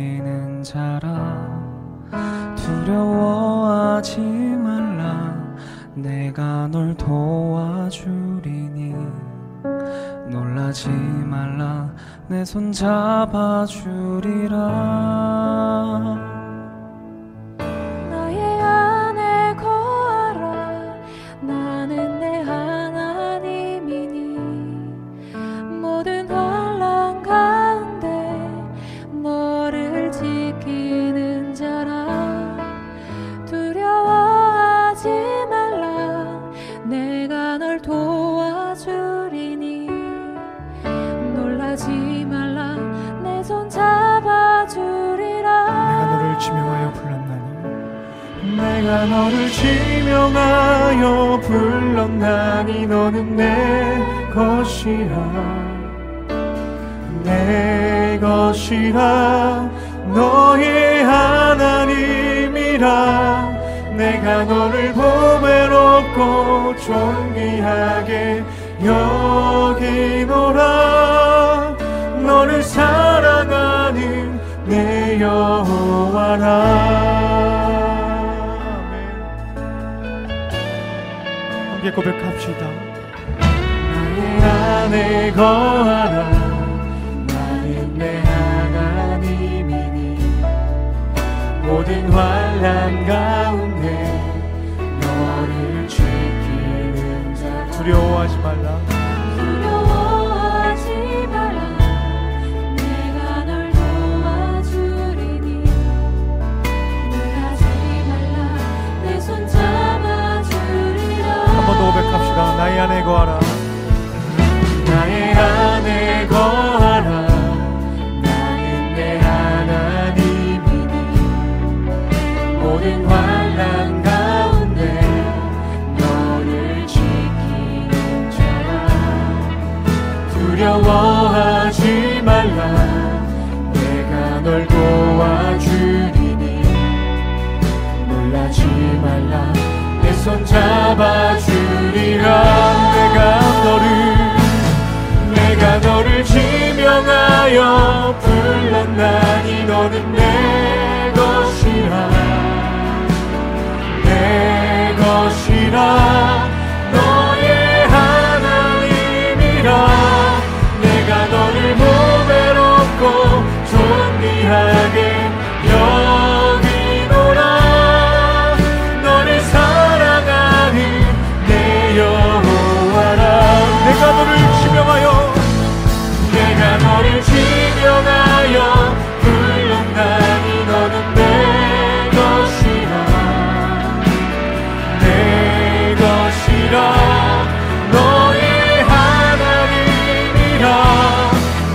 지키는 자라. 두려워하지 말라. 내가 널 도와주리니. 놀라지 말라. 내 손 잡아주리라. 나의 안에 거하라. 나는 내 하나님이니. 모든 환난 가운데 너를 지키는 자라. 두려워하지 말라. 내가 널 도와주리니. 놀라지 말라. 내 손 잡아주리라. 내가 너를 지명하여 불렀나니. 내가 너를 지명하여 불렀나니. 너는 내 것이라. 내 것이라. 너의 하나님이라. 내가 너를 보배롭고 존귀하게 여기노라. 너를 사랑하는 내 여호와라. 함께 고백합시다. 나의 안에 거하라. 나는 내 하나님이니. 모든 환난 가운데 너를 지키는 자. 두려워하지 말라. 두려워하지 말라. 내가 널 도와주리니. 놀라지 말라. 내 손 잡아주리라. 한 번 더 고백합시다. 나의 안에 거하라. 나의 안에 거하라. 나는 내 하나님이니. 모든 환난 가운데 너를 지키는 자라. 두려워하지 말라. 내가 널 도와주리니. 놀라지 말라. 내 손 잡아주리라. 내가 너를 지명하여 불렀나니. 너는 내 것이라. 내 것이라. 너의 하나님이라. 내가 너를 보배롭고 존귀하게 여기노라. 너를 사랑하는 내 여호와라. 내가 너를 지명하여 불렀나니. 너는 내 것이라. 내 것이라. 너의 하나님이라.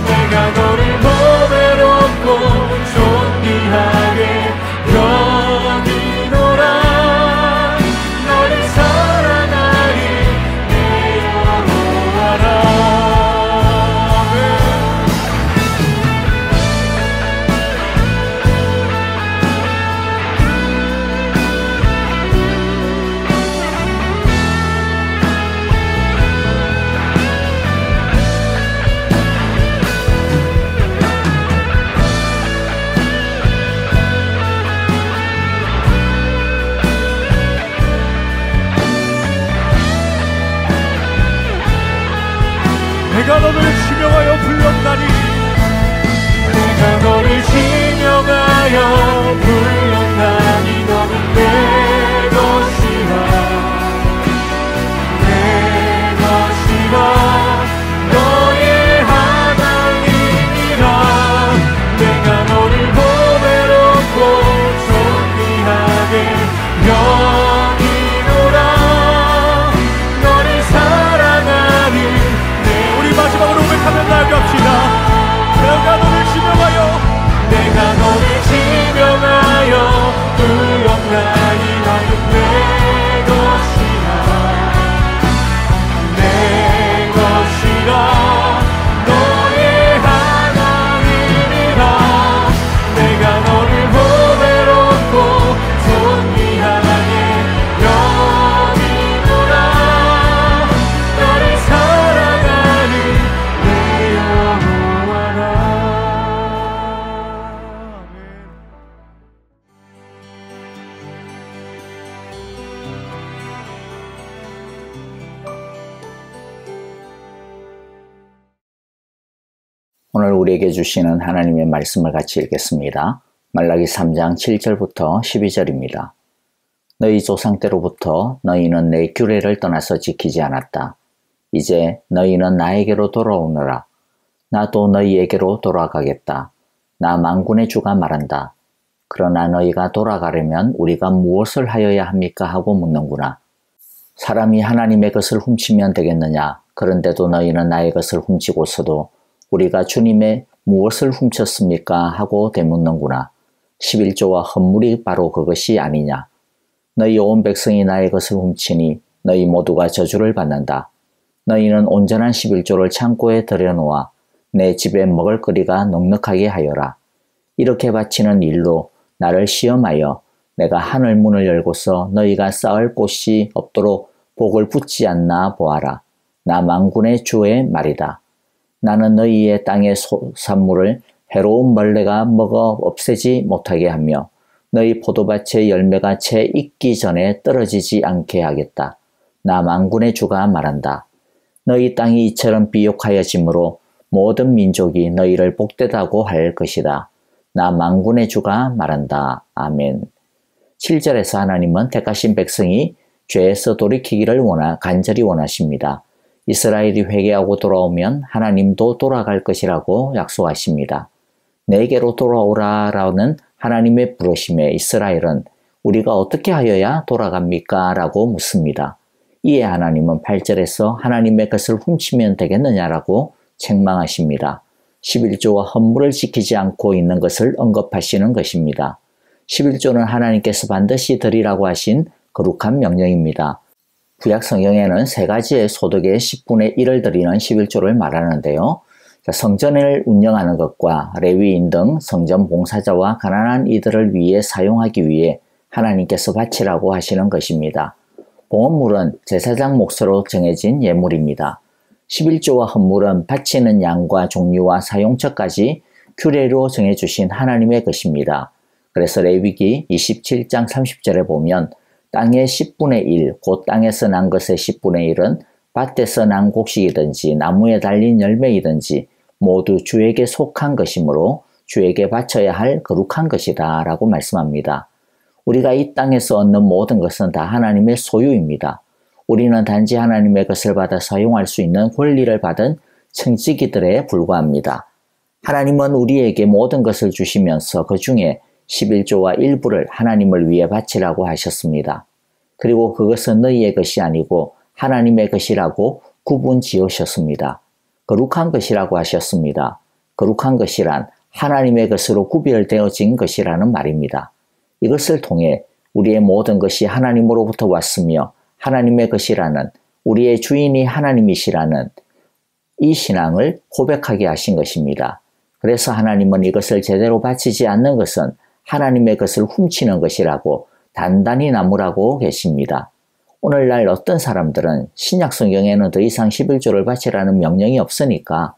내가 너를 보배롭고 존귀하게 여기노라. 너를 사랑하는 내 여호와라. 내가 너를 지명하여 불렀나니. 내가 너를 지명하여 불렀나니. 너는 내 것이라. 내 것이라. 너의 하나님이라. 내가 너를 보배롭고 존귀하게 여기노라. 너를 사랑하는. 우리 마지막으로 고백하며 나아갑시다. 오늘 우리에게 주시는 하나님의 말씀을 같이 읽겠습니다. 말라기 3장 7절부터 12절입니다. 너희 조상 때로부터 너희는 내 규례를 떠나서 지키지 않았다. 이제 너희는 나에게로 돌아오너라. 나도 너희에게로 돌아가겠다. 나 만군의 주가 말한다. 그러나 너희가 돌아가려면 우리가 무엇을 하여야 합니까? 하고 묻는구나. 사람이 하나님의 것을 훔치면 되겠느냐? 그런데도 너희는 나의 것을 훔치고서도 우리가 주님의 무엇을 훔쳤습니까? 하고 되묻는구나. 11조와 헌물이 바로 그것이 아니냐. 너희 온 백성이 나의 것을 훔치니 너희 모두가 저주를 받는다. 너희는 온전한 11조를 창고에 들여놓아 내 집에 먹을거리가 넉넉하게 하여라. 이렇게 바치는 일로 나를 시험하여 내가 하늘 문을 열고서 너희가 쌓을 곳이 없도록 복을 붓지 않나 보아라. 나 만군의 주의 말이다. 나는 너희의 땅의 소산물을 해로운 벌레가 먹어 없애지 못하게 하며 너희 포도밭의 열매가 채 익기 전에 떨어지지 않게 하겠다. 나 만군의 주가 말한다. 너희 땅이 이처럼 비옥하여짐으로 모든 민족이 너희를 복되다고 할 것이다. 나 만군의 주가 말한다. 아멘. 7절에서 하나님은 택하신 백성이 죄에서 돌이키기를 간절히 원하십니다. 이스라엘이 회개하고 돌아오면 하나님도 돌아갈 것이라고 약속하십니다. 내게로 돌아오라 라는 하나님의 부르심에 이스라엘은 우리가 어떻게 하여야 돌아갑니까? 라고 묻습니다. 이에 하나님은 8절에서 하나님의 것을 훔치면 되겠느냐라고 책망하십니다. 11조와 헌물을 지키지 않고 있는 것을 언급하시는 것입니다. 11조는 하나님께서 반드시 드리라고 하신 거룩한 명령입니다. 구약 성경에는 세 가지의 소득의 10분의 1을 드리는 11조를 말하는데요. 성전을 운영하는 것과 레위인 등 성전 봉사자와 가난한 이들을 위해 사용하기 위해 하나님께서 바치라고 하시는 것입니다. 봉헌물은 제사장 몫으로 정해진 예물입니다. 11조와 헌물은 바치는 양과 종류와 사용처까지 규례로 정해주신 하나님의 것입니다. 그래서 레위기 27장 30절에 보면 땅의 10분의 1, 곧 땅에서 난 것의 10분의 1은 밭에서 난 곡식이든지 나무에 달린 열매이든지 모두 주에게 속한 것이므로 주에게 바쳐야 할 거룩한 것이다 라고 말씀합니다. 우리가 이 땅에서 얻는 모든 것은 다 하나님의 소유입니다. 우리는 단지 하나님의 것을 받아 사용할 수 있는 권리를 받은 청지기들에 불과합니다. 하나님은 우리에게 모든 것을 주시면서 그 중에 11조와 일부를 하나님을 위해 바치라고 하셨습니다. 그리고 그것은 너희의 것이 아니고 하나님의 것이라고 구분 지으셨습니다. 거룩한 것이라고 하셨습니다. 거룩한 것이란 하나님의 것으로 구별되어진 것이라는 말입니다. 이것을 통해 우리의 모든 것이 하나님으로부터 왔으며 하나님의 것이라는 우리의 주인이 하나님이시라는 이 신앙을 고백하게 하신 것입니다. 그래서 하나님은 이것을 제대로 바치지 않는 것은 하나님의 것을 훔치는 것이라고 단단히 나무라고 계십니다. 오늘날 어떤 사람들은 신약 성경에는 더 이상 11조를 바치라는 명령이 없으니까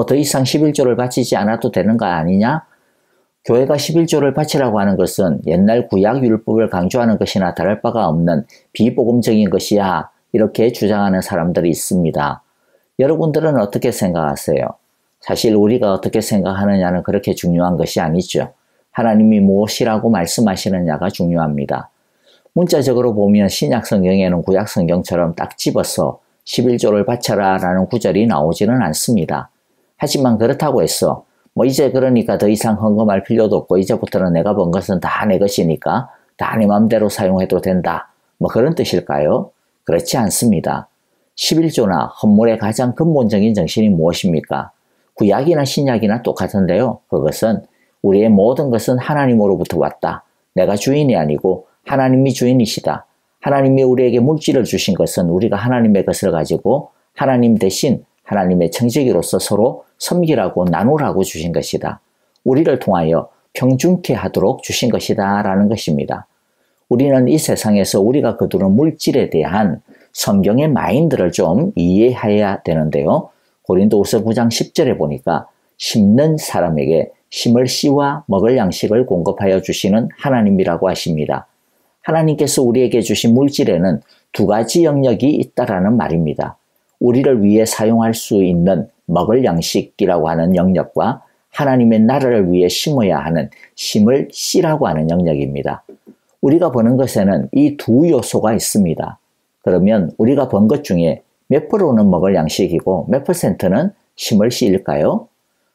더 이상 11조를 바치지 않아도 되는 거 아니냐? 교회가 11조를 바치라고 하는 것은 옛날 구약 율법을 강조하는 것이나 다를 바가 없는 비복음적인 것이야 이렇게 주장하는 사람들이 있습니다. 여러분들은 어떻게 생각하세요? 사실 우리가 어떻게 생각하느냐는 그렇게 중요한 것이 아니죠. 하나님이 무엇이라고 말씀하시느냐가 중요합니다. 문자적으로 보면 신약 성경에는 구약 성경처럼 딱 집어서 11조를 바쳐라 라는 구절이 나오지는 않습니다. 하지만 그렇다고 해서 이제 그러니까 더 이상 헌금할 필요도 없고 이제부터는 내가 번 것은 다 내 것이니까 다 내 마음대로 사용해도 된다. 그런 뜻일까요? 그렇지 않습니다. 11조나 헌물의 가장 근본적인 정신이 무엇입니까? 구약이나 신약이나 똑같은데요. 그것은 우리의 모든 것은 하나님으로부터 왔다. 내가 주인이 아니고 하나님이 주인이시다. 하나님이 우리에게 물질을 주신 것은 우리가 하나님의 것을 가지고 하나님 대신 하나님의 청지기로서 서로 섬기라고 나누라고 주신 것이다. 우리를 통하여 평준케 하도록 주신 것이다 라는 것입니다. 우리는 이 세상에서 우리가 거두는 물질에 대한 성경의 마인드를 좀 이해해야 되는데요. 고린도후서 9장 10절에 보니까 심는 사람에게 심을 씨와 먹을 양식을 공급하여 주시는 하나님이라고 하십니다. 하나님께서 우리에게 주신 물질에는 두 가지 영역이 있다라는 말입니다. 우리를 위해 사용할 수 있는 먹을 양식이라고 하는 영역과 하나님의 나라를 위해 심어야 하는 심을 씨라고 하는 영역입니다. 우리가 버는 것에는 이 두 요소가 있습니다. 그러면 우리가 번 것 중에 몇 프로는 먹을 양식이고 몇 퍼센트는 심을 씨일까요?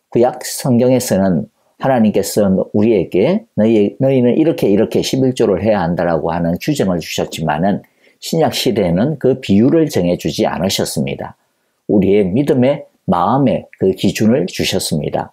구약 성경에서는 하나님께서 우리에게 너희는 이렇게 11조를 해야 한다라고 하는 규정을 주셨지만은 신약 시대에는 그 비율을 정해주지 않으셨습니다. 우리의 믿음의 마음의 그 기준을 주셨습니다.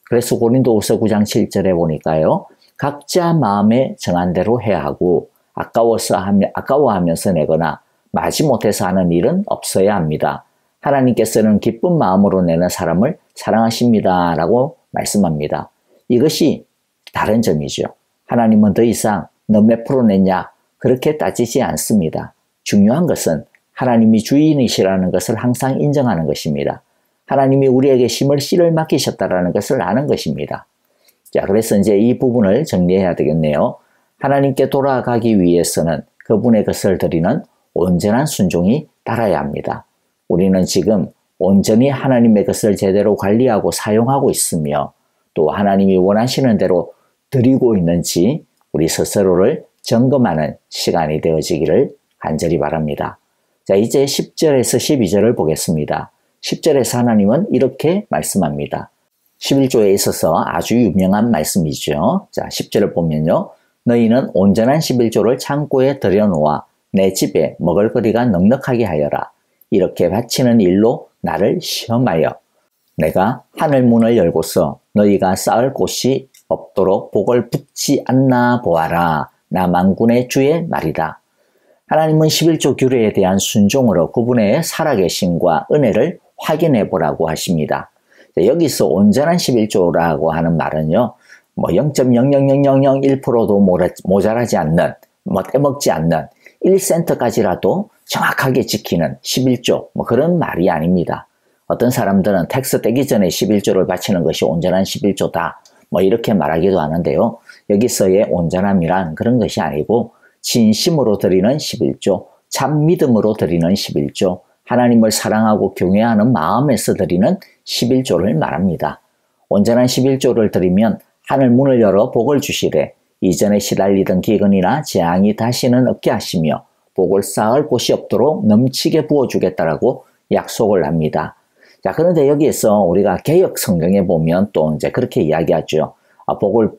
그래서 고린도후서 9장 7절에 보니까요. 각자 마음에 정한 대로 해야 하고 아까워하면서 내거나 마지못해서 하는 일은 없어야 합니다. 하나님께서는 기쁜 마음으로 내는 사람을 사랑하십니다. 라고 말씀합니다. 이것이 다른 점이죠. 하나님은 더 이상 너 몇 프로 냈냐 그렇게 따지지 않습니다. 중요한 것은 하나님이 주인이시라는 것을 항상 인정하는 것입니다. 하나님이 우리에게 심을 씨를 맡기셨다라는 것을 아는 것입니다. 자, 그래서 이제 이 부분을 정리해야 되겠네요. 하나님께 돌아가기 위해서는 그분의 것을 드리는 온전한 순종이 따라야 합니다. 우리는 지금 온전히 하나님의 것을 제대로 관리하고 사용하고 있으며 또 하나님이 원하시는 대로 드리고 있는지 우리 스스로를 점검하는 시간이 되어지기를 간절히 바랍니다. 자, 이제 10절에서 12절을 보겠습니다. 10절에서 하나님은 이렇게 말씀합니다. 11조에 있어서 아주 유명한 말씀이죠. 자, 10절을 보면요. 너희는 온전한 11조를 창고에 들여놓아 내 집에 먹을거리가 넉넉하게 하여라. 이렇게 바치는 일로 나를 시험하여 내가 하늘 문을 열고서 너희가 쌓을 곳이 없도록 복을 붓지 않나 보아라. 나 만군의 주의 말이다. 하나님은 11조 규례에 대한 순종으로 그분의 살아계심과 은혜를 확인해 보라고 하십니다. 여기서 온전한 11조라고 하는 말은요. 뭐 0.00001%도 모자라지 않는, 떼먹지 않는 1센트까지라도 정확하게 지키는 11조, 그런 말이 아닙니다. 어떤 사람들은 텍스 떼기 전에 11조를 바치는 것이 온전한 11조다. 이렇게 말하기도 하는데요. 여기서의 온전함이란 그런 것이 아니고 진심으로 드리는 11조, 참 믿음으로 드리는 11조, 하나님을 사랑하고 경외하는 마음에서 드리는 11조를 말합니다. 온전한 11조를 드리면 하늘 문을 열어 복을 주시되 이전에 시달리던 기근이나 재앙이 다시는 없게 하시며 복을 쌓을 곳이 없도록 넘치게 부어주겠다라고 약속을 합니다. 자, 그런데 여기에서 우리가 개역 성경에 보면 또 이제 그렇게 이야기하죠. 복을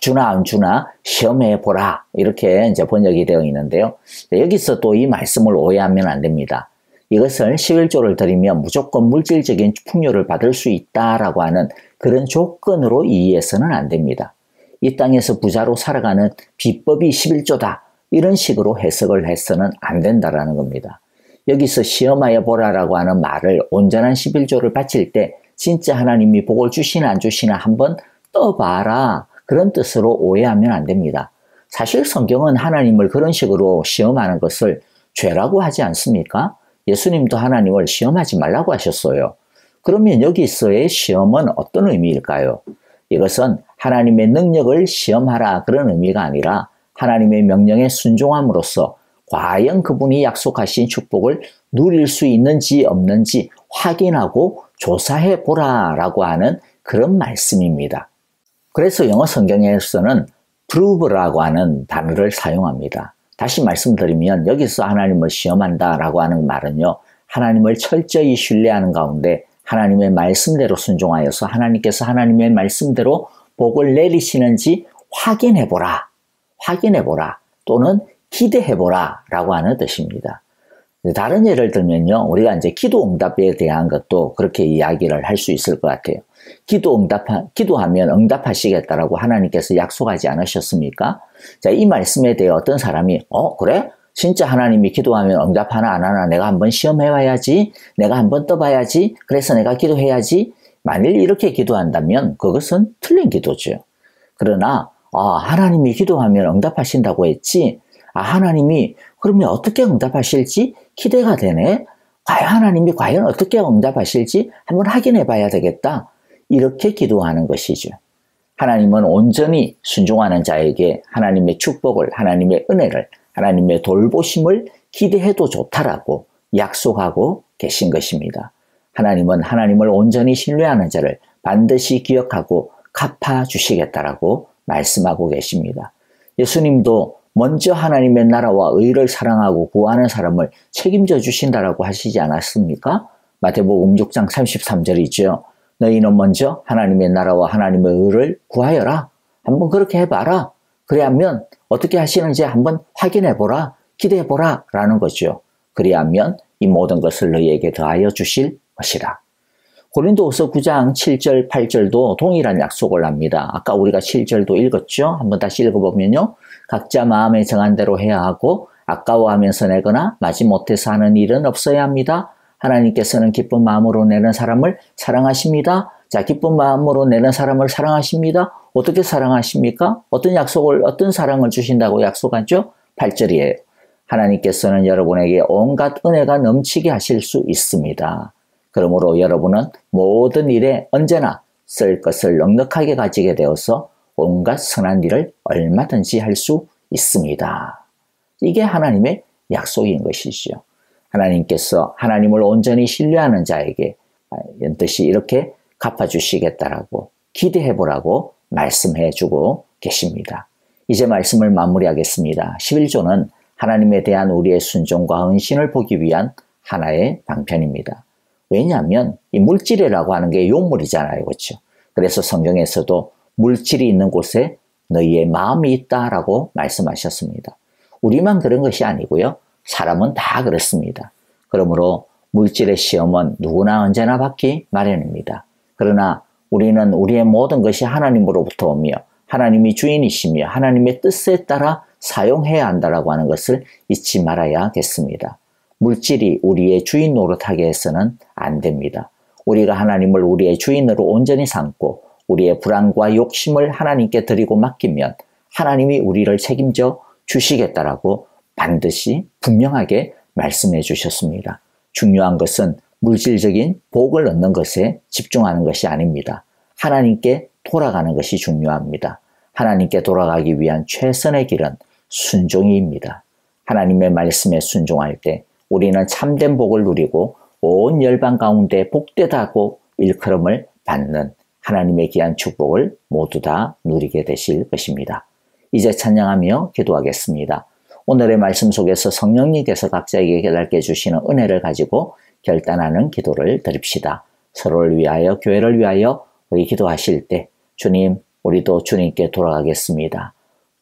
주나 안 주나 시험해 보라. 이렇게 이제 번역이 되어 있는데요. 여기서 또 이 말씀을 오해하면 안 됩니다. 이것을 11조를 드리면 무조건 물질적인 풍요를 받을 수 있다라고 하는 그런 조건으로 이해해서는 안 됩니다. 이 땅에서 부자로 살아가는 비법이 11조다. 이런 식으로 해석을 해서는 안 된다라는 겁니다. 여기서 시험하여 보라라고 하는 말을 온전한 11조를 바칠 때 진짜 하나님이 복을 주시나 안 주시나 한번 떠봐라. 그런 뜻으로 오해하면 안 됩니다. 사실 성경은 하나님을 그런 식으로 시험하는 것을 죄라고 하지 않습니까? 예수님도 하나님을 시험하지 말라고 하셨어요. 그러면 여기서의 시험은 어떤 의미일까요? 이것은 하나님의 능력을 시험하라 그런 의미가 아니라 하나님의 명령에 순종함으로써 과연 그분이 약속하신 축복을 누릴 수 있는지 없는지 확인하고 조사해 보라라고 하는 그런 말씀입니다. 그래서 영어 성경에서는 prove라고 하는 단어를 사용합니다. 다시 말씀드리면 여기서 하나님을 시험한다라고 하는 말은요. 하나님을 철저히 신뢰하는 가운데 하나님의 말씀대로 순종하여서 하나님께서 하나님의 말씀대로 복을 내리시는지 확인해보라. 확인해보라. 또는 기대해보라 라고 하는 뜻입니다. 다른 예를 들면요. 우리가 이제 기도 응답에 대한 것도 그렇게 이야기를 할 수 있을 것 같아요. 기도하면 응답하시겠다라고 하나님께서 약속하지 않으셨습니까? 자, 이 말씀에 대해 어떤 사람이 그래? 진짜 하나님이 기도하면 응답하나 안 하나 내가 한번 시험해봐야지. 내가 한번 떠봐야지. 그래서 내가 기도해야지. 만일 이렇게 기도한다면 그것은 틀린 기도죠. 그러나 하나님이 기도하면 응답하신다고 했지. 하나님이 그러면 어떻게 응답하실지 기대가 되네. 하나님이 과연 어떻게 응답하실지 한번 확인해 봐야 되겠다. 이렇게 기도하는 것이죠. 하나님은 온전히 순종하는 자에게 하나님의 축복을, 하나님의 은혜를, 하나님의 돌보심을 기대해도 좋다라고 약속하고 계신 것입니다. 하나님은 하나님을 온전히 신뢰하는 자를 반드시 기억하고 갚아주시겠다라고 말씀하고 계십니다. 예수님도 먼저 하나님의 나라와 의를 사랑하고 구하는 사람을 책임져 주신다라고 하시지 않았습니까? 마태복음 6장 33절이죠. 너희는 먼저 하나님의 나라와 하나님의 의를 구하여라. 한번 그렇게 해봐라. 그래야면 어떻게 하시는지 한번 확인해보라. 기대해보라. 라는 거죠. 그래야면 이 모든 것을 너희에게 더하여 주실 것이라. 고린도후서 9장 7절 8절도 동일한 약속을 합니다. 아까 우리가 7절도 읽었죠. 한번 다시 읽어보면요. 각자 마음에 정한 대로 해야 하고 아까워하면서 내거나 마지못해서 하는 일은 없어야 합니다. 하나님께서는 기쁜 마음으로 내는 사람을 사랑하십니다. 자, 기쁜 마음으로 내는 사람을 사랑하십니다. 어떻게 사랑하십니까? 어떤 약속을, 어떤 사랑을 주신다고 약속하죠? 8절이에요. 하나님께서는 여러분에게 온갖 은혜가 넘치게 하실 수 있습니다. 그러므로 여러분은 모든 일에 언제나 쓸 것을 넉넉하게 가지게 되어서 온갖 선한 일을 얼마든지 할 수 있습니다. 이게 하나님의 약속인 것이죠. 하나님께서 하나님을 온전히 신뢰하는 자에게 연뜻이 이렇게 갚아주시겠다라고 기대해보라고 말씀해주고 계십니다. 이제 말씀을 마무리하겠습니다. 11조는 하나님에 대한 우리의 순종과 헌신을 보기 위한 하나의 방편입니다. 왜냐하면 이 물질이라고 하는 게 용물이잖아요. 그렇죠? 그래서 성경에서도 물질이 있는 곳에 너희의 마음이 있다라고 말씀하셨습니다. 우리만 그런 것이 아니고요. 사람은 다 그렇습니다. 그러므로 물질의 시험은 누구나 언제나 받기 마련입니다. 그러나 우리는 우리의 모든 것이 하나님으로부터 오며 하나님이 주인이시며 하나님의 뜻에 따라 사용해야 한다라고 하는 것을 잊지 말아야겠습니다. 물질이 우리의 주인 노릇하게 해서는 안 됩니다. 우리가 하나님을 우리의 주인으로 온전히 삼고 우리의 불안과 욕심을 하나님께 드리고 맡기면 하나님이 우리를 책임져 주시겠다라고 반드시 분명하게 말씀해 주셨습니다. 중요한 것은 물질적인 복을 얻는 것에 집중하는 것이 아닙니다. 하나님께 돌아가는 것이 중요합니다. 하나님께 돌아가기 위한 최선의 길은 순종입니다. 하나님의 말씀에 순종할 때 우리는 참된 복을 누리고 온 열방 가운데 복되다고 일컬음을 받는 하나님의 귀한 축복을 모두 다 누리게 되실 것입니다. 이제 찬양하며 기도하겠습니다. 오늘의 말씀 속에서 성령님께서 각자에게 깨닫게 해주시는 은혜를 가지고 결단하는 기도를 드립시다. 서로를 위하여, 교회를 위하여 우리 기도하실 때 주님, 우리도 주님께 돌아가겠습니다.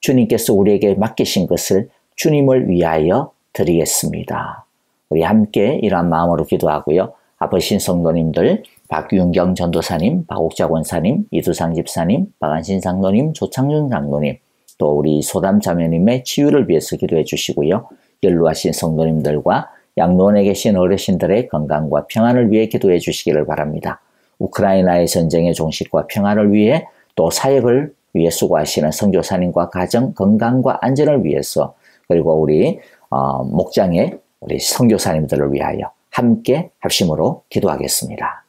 주님께서 우리에게 맡기신 것을 주님을 위하여 드리겠습니다. 우리 함께 이러한 마음으로 기도하고요. 아버신 성도님들, 박윤경 전도사님, 박옥자 권사님, 이두상 집사님, 박안신 장로님, 조창준 장로님, 또 우리 소담 자매님의 치유를 위해서 기도해 주시고요. 연루하신 성도님들과 양로원에 계신 어르신들의 건강과 평안을 위해 기도해 주시기를 바랍니다. 우크라이나의 전쟁의 종식과 평화를 위해 또 사역을 위해 수고하시는 선교사님과 가정 건강과 안전을 위해서 그리고 우리 목장의 우리 선교사님들을 위하여 함께 합심으로 기도하겠습니다.